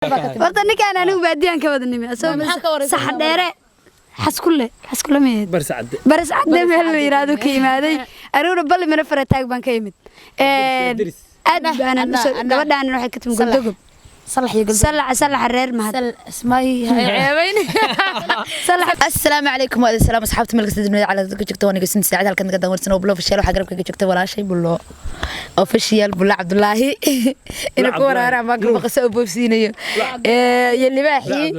horta ninkaan anigu baadiyaan ka wadanimi sax dheere xaskule meed baris cadde meel la yiraahdo ka yimaaday aniguna bal mina farataag baan ka yimid aad baan gabadhaan waxay ka timid goldogob صلح الرير مهد اسمعي عيبين السلام عليكم وعليكم السلام اصحابتي ملك سيدنا على جكتوني قسنت ساعه halkan ka dawarsan oo blo official waxa garabka ka joogta walaashay bulo official bulo Cabdullaahi ina ku waraara ma ka baqso oo boobsiinayo ya libaaxi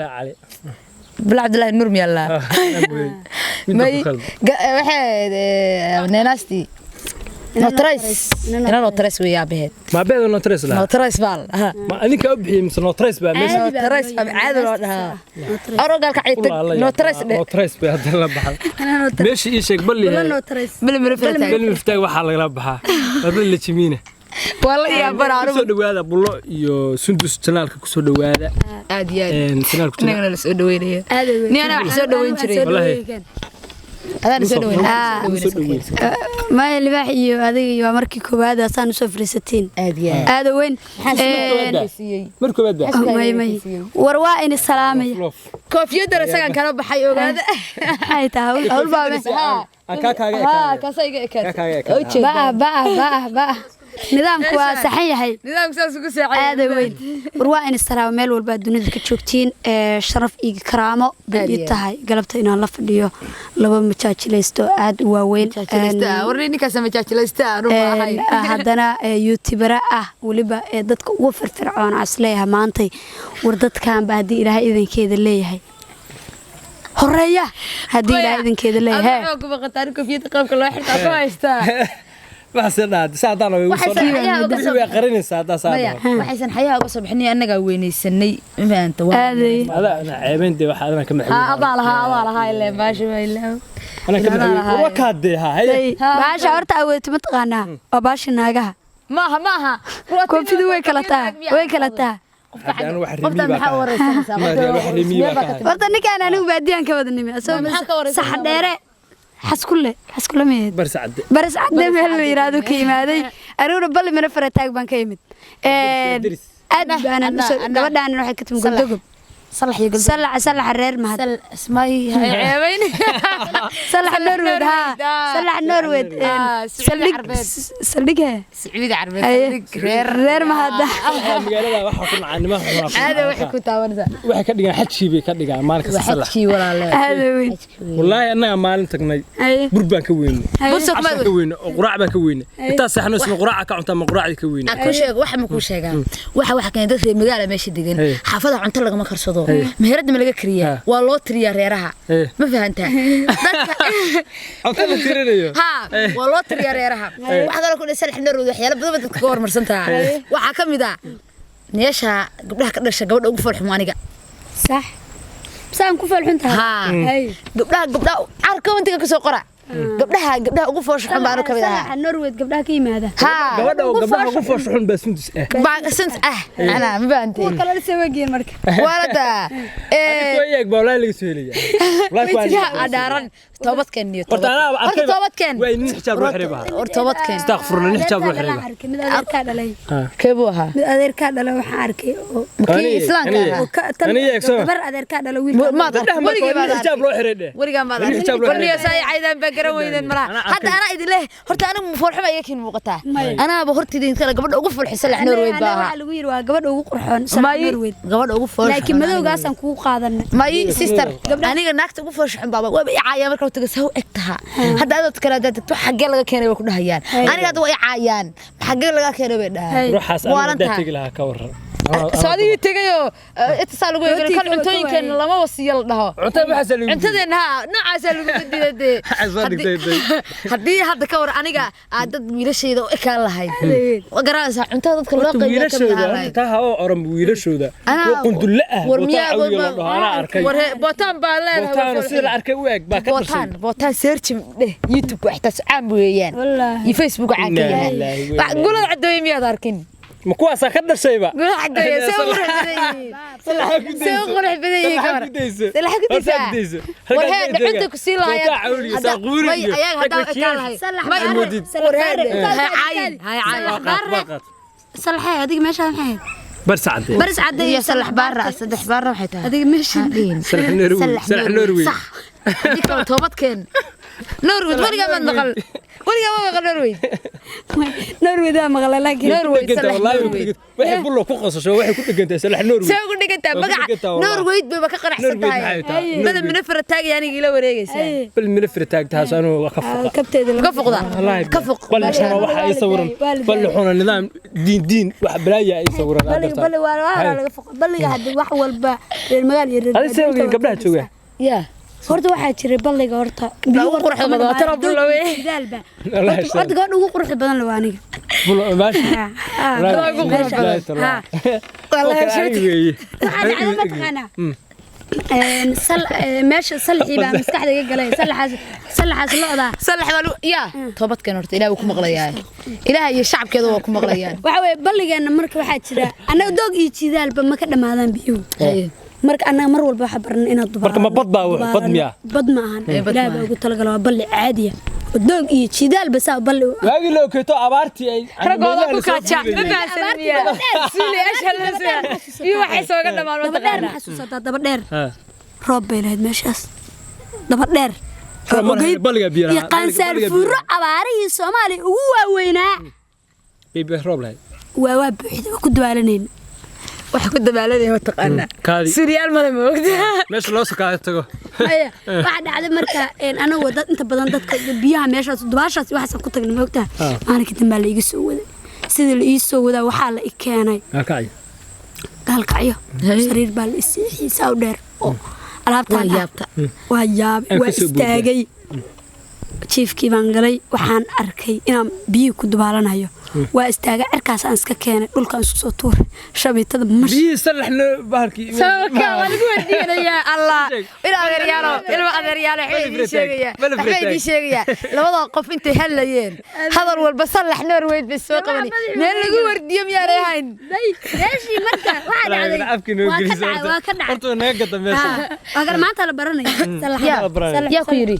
bulo Cabdullaahi nur miyalla may waxa neenasti نوتريس ويا بهد ما بهد نوتريس لا نوتريس بال ما أنك أبحي مثل نوتريس بقى نوتريس عادل ولا أروق قاعد نوتريس بهذا اللبحة ماشي إيش يقبل لي نوتريس بالمفتاح وحال اللبحة هذا اللي تمينه والله يا برارو سو هذا بلو يو سندس channel-ka ku soo dhawaada aad channel-ku nagana la soo dhaweynaya ni ana wax soo dhaweyn jiray wallahi هذا سوي ما اللي بحيو هذه مركي كوباده سان سو فريستين هذا وين مركو بدا ماي وروا ان السلاميه كوفيه درسان كانوا بحي اوغاده هاي تاول اول باب ها كاسايغا با nidaamku waa saxan yahay nidaamku saas ugu saacay aad weyn warwaa in istaraab meel walba dunida ka joogtiin sharaf iyo karaamo badi tahay galabta inaan la fadhiyo laba majaajilaysto aad u waaweyn warninka samajaajilaysto aanu maahay hadana youtuber ah waliba dadka ugu firfircoon asleeyahay maantay war dadkan baadi ilaahay idinkeeda leeyahay horeeya hadii ilaahay idinkeeda leeyahay aad ugu baqataan koofiyada qaabka loo xirtaa ku haystaa waxaan saadana way soo qarinay saadana waxaysan xayaa uga soo bixinay anaga weynaysanay maanta waa ana ceebintii waxa ana ka maxay abaalaha ilaa baashi ilaa ana ka maxay waa kaadee baasha horta aweeto ma taqaanaa waa baashi naagaha maaha koofidu way kala taa horta ninkaan anigu baadiyaan ka wadanimi sax dheere حسكله ميد برس عدة مهل يرادو كيمادي أرونا بل من فرتاج بان كيمد أد أنا قبل أنا راح كتب قلدوب صلح الرير مهد اسمعي عيبين صلح النرويد ها صلح النرويد سلقها سعيد عربي رير مهد هذا وحي كنت أورده وحي كدقان حدشي بي كدقان مالك الصلح حدشي ولا لا هذا وين والله أنا مالن تقني بربان كوين برسك ما كوين قراع بان كوين أنت صحنا اسمه قراع كعنت ما قراع كوين أكو شيء واحد مكو شيء واحد كان يدرس مقالة ماشي دقن حافظها عن طلق ما كرصدو مهرد ما لقى كريه والله تريا ريرها ما فهمتها أنت تريني ها والله تريا ريرها واحد قال كل سلح نرود وحيلا بدو تكور مرسنتها waxa kamida neesha gabdhaha ka dhashay gabadha ugu farxo maaniga صح saan ku falxuntaa hay gabdhaha arka inta ka soo qora gabdhaha ugu fooshaxan baan kamid ah Norway gabdhaha ka yimaada gabadha ugu fooshaxan baa sundus baagasant ana ma baantay oo kala soo waageen marka walada adigu yeeg bawlaa laga soo helaya walaal adaaran toobadkan iyo toobadkan way nin xijaab ruux ribaha toobadkan astaghfirullah nin xijaab ruux ribaha mid adeerka dhalay keebo aha mid adeerka dhalay waxa arkay oo kii islaamka bar adeerka dhalay wiil ma xijaab ruux ribaha wariga ma wariga say aydan bagaran weydan mara hadda ana idin leh horta anigu foolxuma ayakin muuqata ana ba hortidin kala gabadha ugu foolxisa la Norway baa waxa lagu yiri waa gabadha ugu qurxoon Norway gabadha ugu foolxisa laakiin madowgaas aan ku qaadanay may sister aniga naagta ugu foolxisa baba waa caayaan marka uu taga soo egtaha hadda aad kala dadto xagee laga keenay way ku dhahayaan aniga hadda way caayaan xagee laga keenay bay dhahay ruuxaas aan dadtiga laha ka waran saadii tagayo ittasaal ugu yeelay kan cuntooyinkan lama wasiyo la dhaho cuntadeena noocaas lagu diiday hadii hadda ka war aniga dad wiilashayda oo ka lahayd wagaraasa cuntada dadka loo qaybiyo kamid taa oo oran wiilashooda oo qundulle ah war botan baa leedahay botan sida la arkay u eeg baa ka dhashay botan search youtube waxtaas caan weeyaan iyo facebook caan ka yahay wax gulad cadooyin miyaad arkin ما كواس أخذنا شيء بقى. سوق رح بدي كمان. سلح كديسة. وهذا عندك سيلا يا. وي أيها هذا كله. سلح ما يمدد. هاي عين. صلحي هذيك ماشي محيط برس عدي يا صلح برا صدح برا وحيتها هذيك ماشي صلح نروي صح هذيك توبت كان نروي ورقة ما نقل ورقة ما نقل نروي ده مغلا لكن نروي والله waxay bullo ku qosasho waxay ku dhigantay salax Norway soo ku dhigantay magaca Norway bay ka qanacsantahay bada minafar taag yani ila wareegaysaa bal minafar taag taas anu ka foqda kabteeda ka foqda ka foq bal xuna waxa ay sawiran bal xuna nidaam diin wax balaaya ay sawiran bal waa laga foq baliga hadii wax walba magaal yareed hada sawirka gabdhaha jooga yaa horta waxaa jiray balliga horta ugu quruxda badan tara bullawe daalba horta gabadha ugu quruxda badan la waaniga bulo maashi ugu quruxda wallahi shayء waxaan mataqaana meesha salxi baa maskaxdayga galay salaxaas looda salax waa yaa toobadkan horta ilaahay ku maqlayaa ilaahay iyo shacabkeeda waa ku maqlayaan waxa way balligeena marka waxaa jira anaga doog iyo jidaalba ma ka dhamaadaan biyuhu marka anaga mar walba waxa baran inaad dubaar marka ma bad baa bad miya bad ma ahan ilaahay baa ugu talagalay waa balli caadi ah doog iyo jidaal bas balli waagi loo keeto abaartii ay ragooda ku kaaja iyo waxay soo ga dhamaan daba dheer ma xasuusataa daba dheer roob bay lahayd meeshaas daba dheer balliga biyaha iyo qansaar furo abaarihii Soomaaliya ugu waaweynaa bibi roob lahayd waa buuxda ku dawaalanayna waxa ku dabaalanay taqaana Soomaaliya ma moogta meesha loo soo tago waxa dhacday marka anagu dad inta badan dadka biyaha meeshaas dubaashaas waxaan ku tagnay moogta aan ka dambe la iga soo waday sida la ii soo wadaa waxa la i keenay galkacyo sariir baa la isiixiisa u dheer oo alaabta waa yaab waa istaagay chiefkii baan galay waxaan arkay inaan biyo ku dubaalanayo waa istaaga cirkaas aan iska keenay dhulkaan isku soo tuuray shabiitada mash biyo salaxna bahalkii sababka waa lagu wadiinaya allah ila adeeryaalo xidii sheegaya labada qof intay halayeen hadal walba salax Norway bay soo qabanay meel lagu wardiyo miyay ahayn meeshii marka waxa dhacday waa ka dhacay horta naga gada meesha agar maanta la baranayo salax yaa ku yiri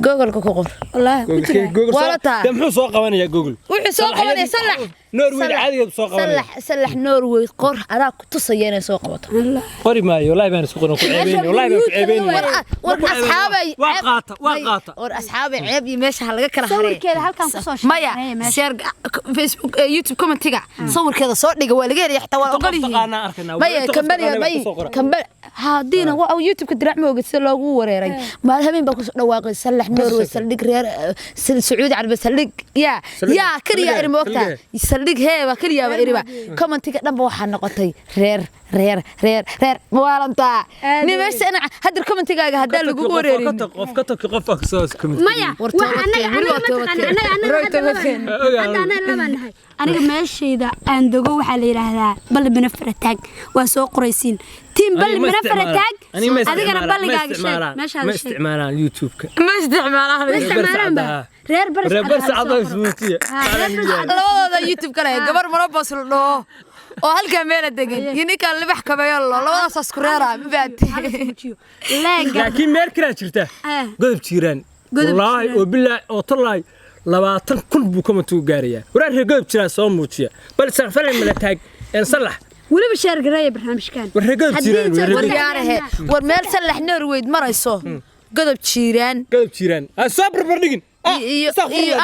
Google ku qor wallahi ku jira wala taa muxuu soo qabanaya Google wuxuu soo qabanaya salax Norway caadiga soo qabanaya salax Norway qor adaa ku tusayeen soo qabato qori maayo wallahi baan isku qoran ku ceebeen wallahi baan ku ceebeen war asxaabay waa qaata war asxaabay ceeb iyo meesha laga kala haray sawirkeeda halkan ku soo maya share Facebook YouTube commentiga sawirkeeda soo dhiga waa laga helay xitaa waa ogol yihiin maya kambal haadiina waa YouTube ka dirac mooga si loogu wareeray ma habeen baa ku soo dhawaaqay salax Norway saldhig reer Sacuudi Carabi saldhig ya kaliya irmo waqta saldhig heeba kaliya ba iriba commentiga dhanba waxa noqotay reer mawaalanta nimeesha ana hadir commentigaaga hadaa lagu wareerin qof ka tag qof ka soo comment maya aniga meeshayda aan dogo waxa la yiraahdaa bal binafar taag waa soo qoraysiin team bal binafar taag adigana baligaaga sheeg meesha ma isticmaalaan YouTube-ka ma isticmaalaan reer bars cadays muutiya labada YouTube kale gabar marabas loo oo halka meel degan yinika libax kabayo labadaas isku reera ma baati laakiin meel kala jirta godob jiraan wallahi oo billaah oo tallay 20,000 buu comment u gaaraya warar godob jira soo muujiya bal sarfalay mala taag in salax waliba sheer garay barnaamijkan war godob jiraan war meel salax Norway marayso godob jiraan soo barbardhigin iyo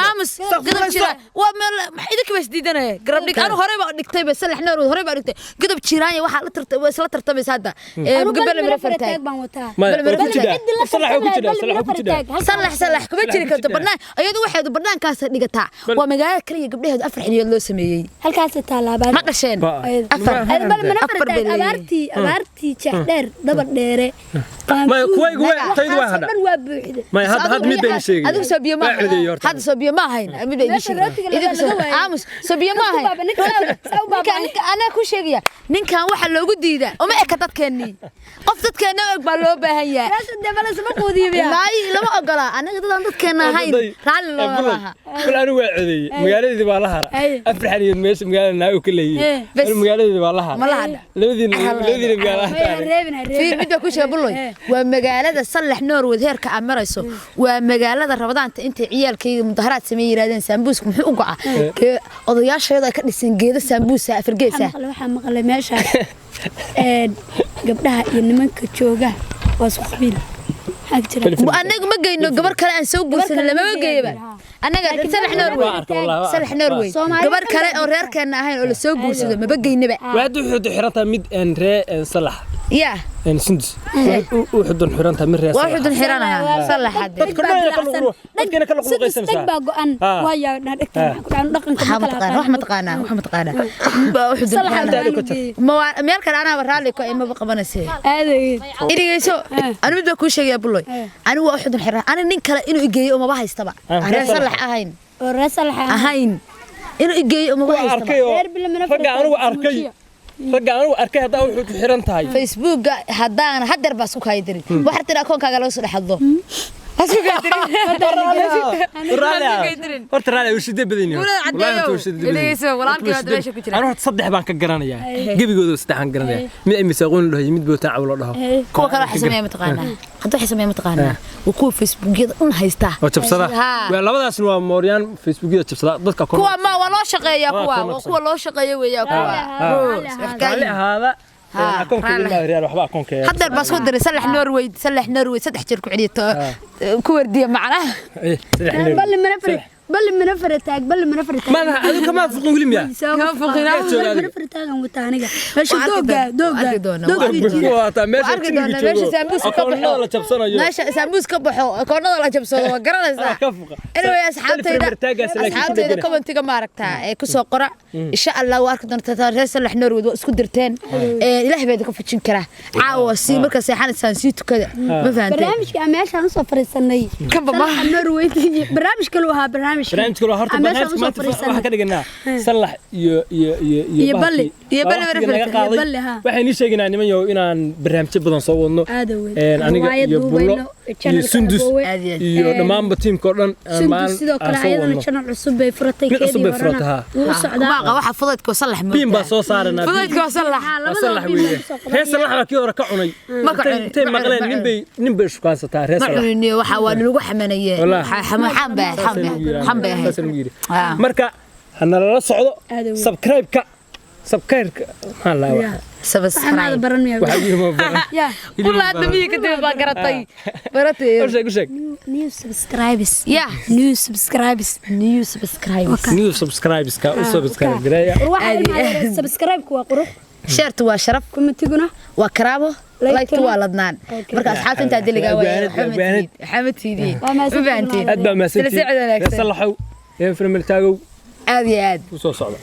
aamus godob jiraan waa meel idinka bas diidanay garab dhig anu horey baa dhigtay bas salax Norway horey baa dhigtay godob jiraan waxa la tartay waa isla tartamaysa hadda gabadha marafartaag baan wataa salax kuma jiri karto barnaan ayadu waxay barnaankaas dhigataa waa magaalada kaliya gabdhaheedu afar xiliyood loo sameeyay halkaas taalaabaan ma qasheen abaartii jaxdheer daba dheere ma kuwaygu taydu waa hada waa buuxda ma had mid bay sheegay adigu sabiyo ma hada sabiyo ma hayn mid bay sheegay idinku aamus sabiyo ma hayn ana ku sheegaya ninkan waxa loogu diidaa uma eka dadkeennii qof dadkeena og baa loo baahan yahay raasada balasma qoodiyo lama ogola anaga dadkeena ahayn raali loo laha kul anu waa codeeyay magaaladii baa la hara afar xariyood meesha magaalada naaw ka leeyay magaaladii baa la hara labadiina magaalada fiir mid ku sheegay buloy waa magaalada Salax Norwood heerka amarayso waa magaalada Rabadaanta inta ciyaalkayga mudaharaad sameeyay yiraahdeen sambuuska muxuu u go'a odayaashayda ka dhisan geeda sambuusa Afrigeesa waxa maqlay meesha gabdhaha iyo nimanka jooga waa isku qabiil anaga ma geyno gabar kale aan soo guursan lama geeyba anaga Salax Norwood gabar kale oo reerkeena ahayn oo la soo guursado ma geynaba waad wuxuu xirantaa mid aan ree Salax يا سندس وحدن حرانتها من رياس وحدن حرانها صلح حد dadkana kala qulqaysan saa baa go'an waya dhaqanka waxma taqaana وحدن meel kale ana waraali ko ima qabanaysa aaday irigeyso anu mid ku sheegay buloy anigu waa wxudun xiran ani nin kale inuu igeeyo ma haystaba rees salax ahayn rees salax ahayn inuu igeeyo ma haystaba raga anigu arkay raga anigu arkay hadaa wuxuu xiran tahay Facebook hadaan hadar baa isku kaydirin waxa tira akoonkaaga lagu soo dhaxdo اسكو كايدرين horta raali uu shidee badan yahay wallahi uu shidee badan yahay walaalkii aad meesha ku jiray anu horta saddex baan ka garanayaa gabigooda saddexan garanaya mid ay misaaqoon dhahay mid boota cawlo dhaho kuwa kala xismay ma taqaana hadda xismay ma taqaana oo kuwa Facebook-yada un haysta oo jabsada waa labadaasna waa mooryaan Facebook-yada jabsada dadka kuwa ma waa loo shaqeeyaa kuwa loo shaqeeyo weeyaa kuwa hada أكون كلمة ريال وحبا أكون كيا حتى الباسود دري سلح نرويج صدح جرك عليته كوردية معنا بل منفر تاج ما أنا كمان فوق قولي كمان فوقنا منفر تاج وتانية ماشي دوغا ماشي سامبوس كبحو ماشي سامبوس كبحو كورنا ولا جبسوا وقرنا أنا ويا أصحابتي إذا كمان تيجي معركتها كسو قرع إن شاء الله وارك دون تتارس اللي إحنا نرود وسكدرتين إله بيدك في تشنكره عاوز مركز سيحان سانسيتو كذا ما فهمت برنامج كأماش هنصفر السنة كم بابا نرويج برنامج كلها برنامج كله هرت برنامج ما واحد كده قلنا صلح يبلي ها waxay ni sheegnaa niman yow inaan barnaamij badan soo wadno aniga iyo bulo iyo sundus iyo dhamaanba teamka oo dhan aan sidoo kale ayadana channel cusub bay furatay keedii horena uu socdaa waxa fududka salax team ba soo saarana fududka salax weeye rees salax baa kii hore ka cunay intay maqleen nin bay shukaansataa rees salax waxa waa lagu xamanayay xamba marka hana la socdo subscribe-ka hala subscribe baranaya ya kula dambiga kadib baa garatay baratay new subscribers new subscribers ka u subscribe gareeya subscribe ku waa qurux شرط وشرف كومنتيغنا وكرابو لايك ولدنان marka asxaabta inta diliga way xamad fiidii ma fahantiin aad ba ma santiin salaxow ee firmil taagow aad iyo aad soo socda